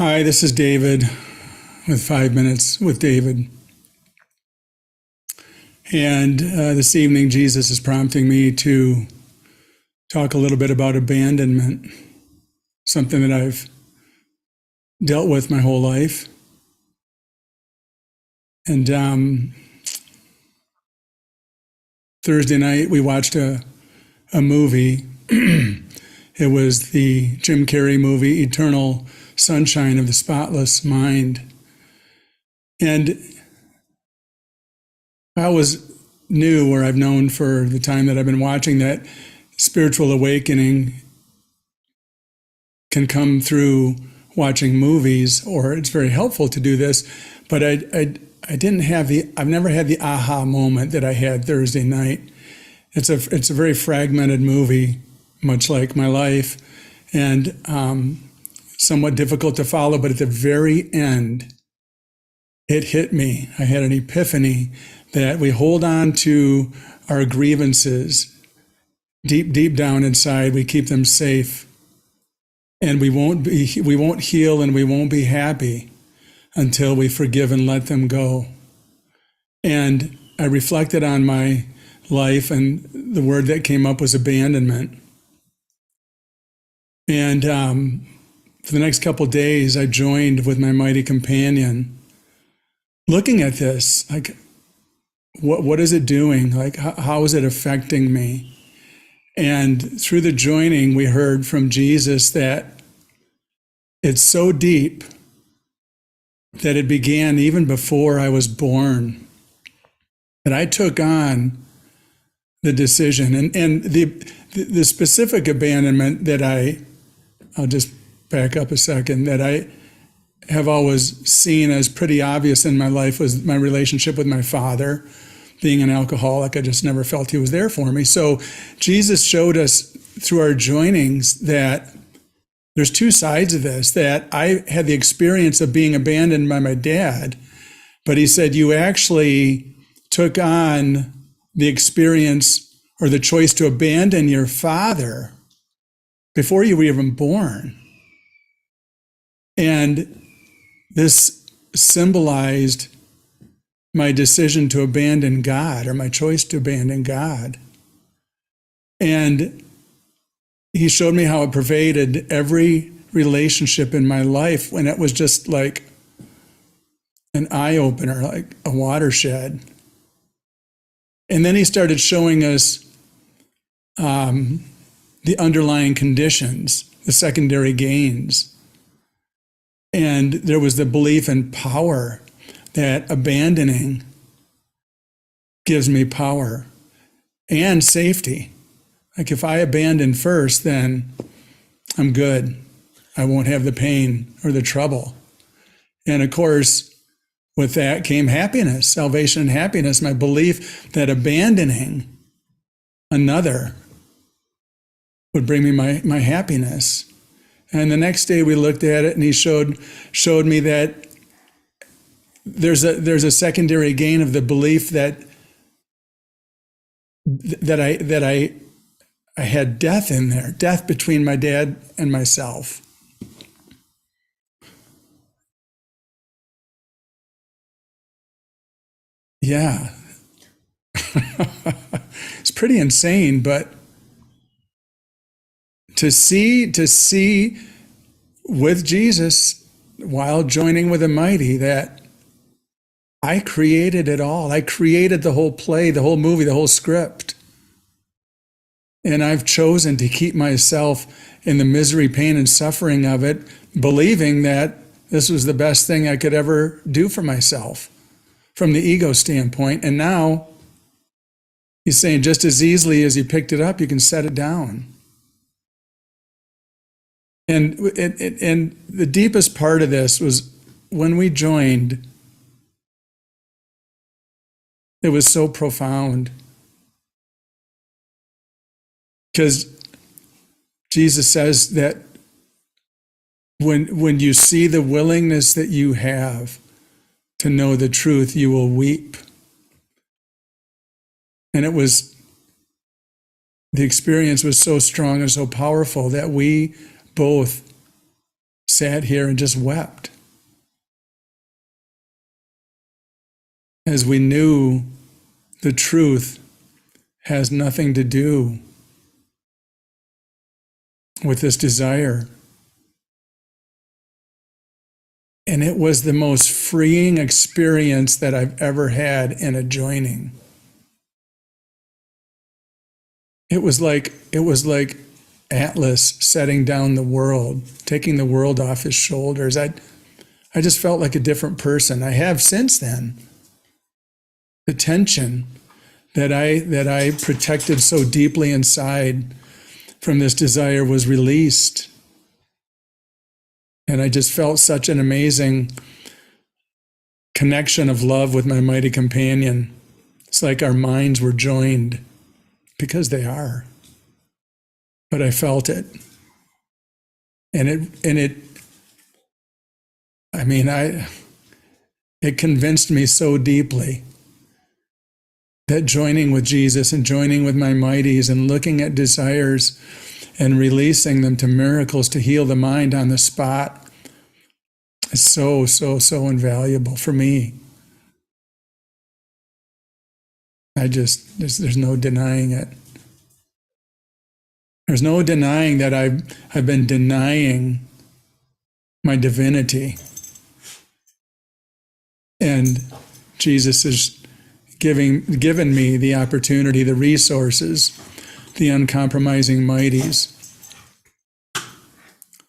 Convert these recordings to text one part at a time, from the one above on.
Hi, this is David with 5 Minutes with David. And this evening, Jesus is prompting me to talk a little bit about abandonment, something that I've dealt with my whole life. And Thursday night, we watched a movie. It was the Jim Carrey movie, Eternal Sunshine of the Spotless Mind. And I always knew, or I've known for the time that I've been watching, that spiritual awakening can come through watching movies, or it's very helpful to do this. But I've never had the aha moment that I had Thursday night. It's a very fragmented movie, much like my life, and somewhat difficult to follow. But at the very end, it hit me. I had an epiphany that we hold on to our grievances deep down inside. We keep them safe, and we won't heal, and we won't be happy until we forgive and let them go. And I reflected on my life, and the word that came up was abandonment. And for the next couple of days, I joined with my mighty companion, looking at this, like, what is it doing? Like, how is it affecting me? And through the joining, we heard from Jesus that it's so deep that it began even before I was born, that I took on the decision and the specific abandonment that I'll just back up a second, that I have always seen as pretty obvious in my life was my relationship with my father. Being an alcoholic, I just never felt he was there for me. So Jesus showed us through our joinings that there's two sides of this, that I had the experience of being abandoned by my dad, but he said, you actually took on the experience or the choice to abandon your father before you were even born. And this symbolized my decision to abandon God, or my choice to abandon God. And he showed me how it pervaded every relationship in my life, when it was just like an eye-opener, like a watershed. And then he started showing us the underlying conditions, the secondary gains. And there was the belief in power, that abandoning gives me power and safety. Like, if I abandon first, then I'm good. I won't have the pain or the trouble. And of course, with that came happiness, salvation and happiness, my belief that abandoning another would bring me my happiness. And the next day we looked at it, and he showed me that there's a secondary gain of the belief that I had death in there, death between my dad and myself. Yeah. It's pretty insane, but to see with Jesus, while joining with the mighty, that I created it all. I created the whole play, the whole movie, the whole script. And I've chosen to keep myself in the misery, pain, and suffering of it, believing that this was the best thing I could ever do for myself from the ego standpoint. And now he's saying, just as easily as you picked it up, you can set it down. And the deepest part of this was when we joined. It was so profound, because Jesus says that when you see the willingness that you have to know the truth, you will weep. And the experience was so strong and so powerful that we both sat here and just wept as we knew the truth has nothing to do with this desire. And it was the most freeing experience that I've ever had in a joining. It was like Atlas setting down the world, taking the world off his shoulders. I just felt like a different person. I have since then. The tension that I protected so deeply inside from this desire was released. And I just felt such an amazing connection of love with my mighty companion. It's like our minds were joined, because they are. But I felt it. It convinced me so deeply that joining with Jesus and joining with my mighties and looking at desires and releasing them to miracles to heal the mind on the spot is so, so, so invaluable for me. There's no denying it. There's no denying that I've been denying my divinity. And Jesus has given me the opportunity, the resources, the uncompromising mighties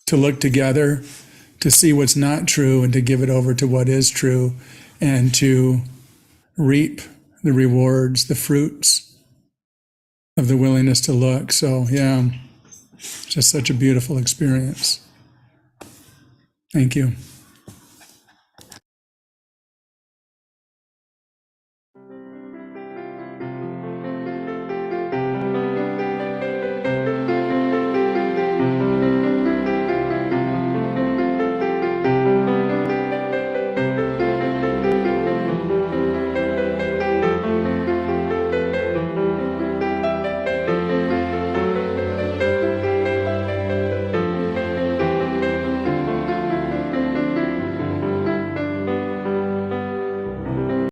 to look together, to see what's not true and to give it over to what is true, and to reap the rewards, the fruits of the willingness to look. So yeah, just such a beautiful experience. Thank you.